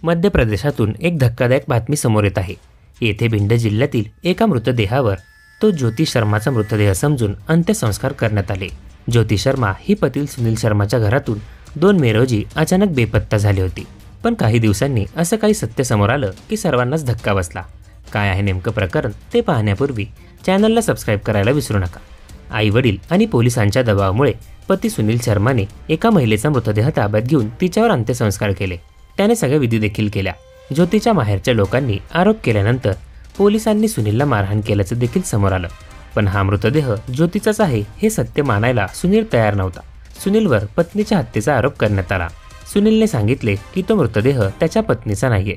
मध्य प्रदेशातून एक धक्कादायक बातमी समोर येत आहे। येथे भिंड जिल्ह्यातील एका मृतदेहावर तो ज्योती शर्माचा मृतदेह समजून अंत्यसंस्कार करण्यात आले। ज्योती शर्मा ही पती सुनील शर्माच्या घरातून 2 मे रोजी अचानक बेपत्ता झाली होती। पण काही दिवसांनी असं काही सत्य समोर आलं की सर्वांनाच धक्का बसला। काय आहे नेमकं प्रकरण ते पाहण्यापूर्वी चॅनलला सबस्क्राईब करायला विसरू नका। आई वडील आणि पोलिसांच्या दबावामुळे पती सुनील शर्माने एका महिलेचा मृतदेह ताब्यात घेऊन तिच्यावर अंत्यसंस्कार केले। त्याने सगळ्या विधी देखील केल्या। ज्योतीच्या माहेरच्या लोकांनी आरोप केल्यानंतर पोलिसांनी सुनीलला मारहाण केल्याचं देखील समोर आलं। पण हा मृतदेह ज्योतीचाच आहे हे सत्य मानायला सुनील तयार नव्हता। सुनीलवर पत्नीच्या हत्येचा आरोप करण्यात आला। सुनीलने सांगितले की तो मृतदेह त्याच्या पत्नीचा नाहीये।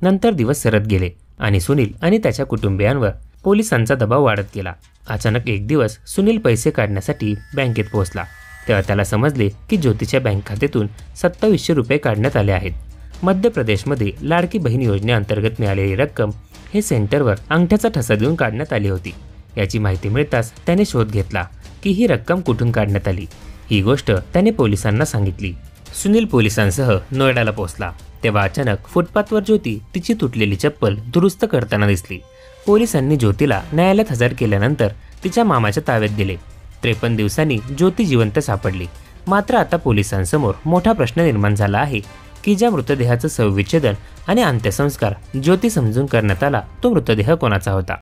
नंतर दिवस सरत गेले आणि सुनील आणि त्याच्या कुटुंबियांवर पोलिसांचा दबाव वाढत गेला। अचानक एक दिवस सुनील पैसे काढण्यासाठी बँकेत पोहोचला तेव्हा त्याला समजले की ज्योतीच्या बँक खात्यातून 2700 रुपये काढण्यात आले आहेत। मध्य प्रदेशमध्ये लाडकी बहीण योजनेअंतर्गत मिळालेली रक्कम हे सेंटरवर अंगठ्याचा ठसा देऊन काढण्यात आली होती। याची माहिती मिळताच त्याने शोध घेतला की ही रक्कम कुठून काढण्यात आली। ही गोष्ट त्याने पोलिसांना सांगितली। सुनील पोलिसांसह नोएडाला पोहोचला तेव्हा अचानक फुटपाथवर ज्योती तिची तुटलेली चप्पल दुरुस्त करताना दिसली। पोलिसांनी ज्योतीला न्यायालयात हजर केल्यानंतर तिच्या मामाच्या ताब्यात दिले। 53 दिवसांनी ज्योती जिवंत सापडली। मात्र आता पोलिसांसमोर मोठा प्रश्न निर्माण झाला आहे की ज्या मृतदेहाचं शवविच्छेदन आणि अंत्यसंस्कार ज्योती समजून करण्यात आला तो मृतदेह कोणाचा होता।